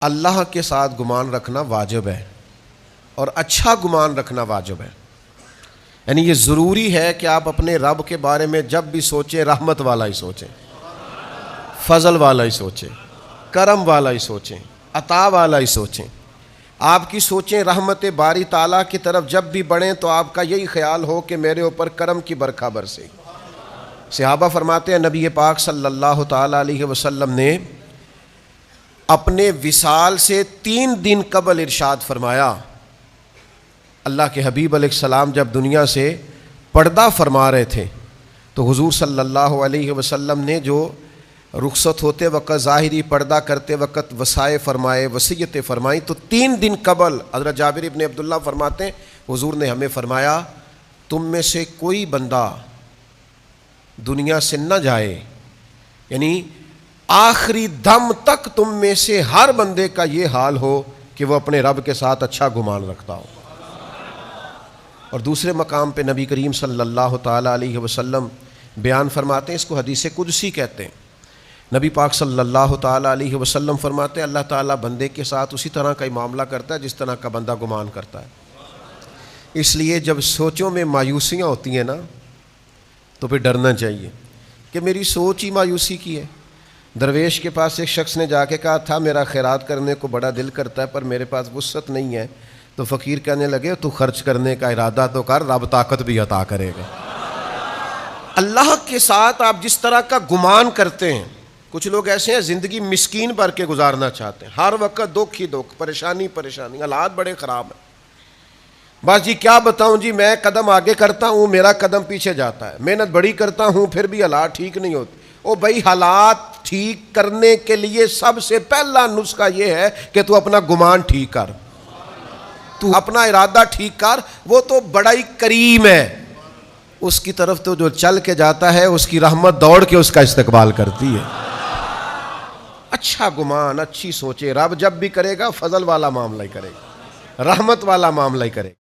اللہ کے ساتھ گمان رکھنا واجب ہے اور اچھا گمان رکھنا واجب ہے. یعنی یہ ضروری ہے کہ آپ اپنے رب کے بارے میں جب بھی سوچیں رحمت والا ہی سوچیں، فضل والا ہی سوچیں، کرم والا ہی سوچیں، عطا والا ہی سوچیں. آپ کی سوچیں رحمت باری تعالیٰ کی طرف جب بھی بڑھیں تو آپ کا یہی خیال ہو کہ میرے اوپر کرم کی برکھا برسے. صحابہ فرماتے ہیں نبی پاک صلی اللہ تعالیٰ علیہ وسلم نے اپنے وصال سے 3 دن قبل ارشاد فرمایا. اللہ کے حبیب علیہ السلام جب دنیا سے پردہ فرما رہے تھے تو حضور صلی اللہ علیہ وسلم نے جو رخصت ہوتے وقت ظاہری پردہ کرتے وقت وصائے فرمائے، وصیتیں فرمائیں، تو 3 دن قبل حضرت جابر ابن عبداللہ فرماتے ہیں حضور نے ہمیں فرمایا تم میں سے کوئی بندہ دنیا سے نہ جائے، یعنی آخری دم تک تم میں سے ہر بندے کا یہ حال ہو کہ وہ اپنے رب کے ساتھ اچھا گمان رکھتا ہو. اور دوسرے مقام پہ نبی کریم صلی اللہ تعالیٰ علیہ وسلم بیان فرماتے ہیں، اس کو حدیث قدسی کہتے ہیں. نبی پاک صلی اللہ تعالیٰ علیہ وسلم فرماتے ہیں اللہ تعالیٰ بندے کے ساتھ اسی طرح کا ہی معاملہ کرتا ہے جس طرح کا بندہ گمان کرتا ہے. اس لیے جب سوچوں میں مایوسیاں ہوتی ہیں نا تو پھر ڈرنا چاہیے کہ میری سوچ ہی مایوسی کی ہے. درویش کے پاس ایک شخص نے جا کے کہا تھا میرا خیرات کرنے کو بڑا دل کرتا ہے پر میرے پاس وسعت نہیں ہے. تو فقیر کہنے لگے تو خرچ کرنے کا ارادہ تو کر، رب طاقت بھی عطا کرے گا. اللہ کے ساتھ آپ جس طرح کا گمان کرتے ہیں، کچھ لوگ ایسے ہیں زندگی مسکین بھر کے گزارنا چاہتے ہیں، ہر وقت دکھ ہی دکھ، پریشانی پریشانی، حالات بڑے خراب ہیں. بس جی کیا بتاؤں جی، میں قدم آگے کرتا ہوں میرا قدم پیچھے جاتا ہے، محنت بڑی کرتا ہوں پھر بھی حالات ٹھیک نہیں ہوتے. او بھائی حالات ٹھیک کرنے کے لیے سب سے پہلا نسخہ یہ ہے کہ تو اپنا گمان ٹھیک کر، تو اپنا ارادہ ٹھیک کر. وہ تو بڑا ہی کریم ہے، اس کی طرف تو جو چل کے جاتا ہے اس کی رحمت دوڑ کے اس کا استقبال کرتی ہے. اچھا گمان، اچھی سوچے، رب جب بھی کرے گا فضل والا معاملہ ہی کرے گا، رحمت والا معاملہ ہی کرے گا.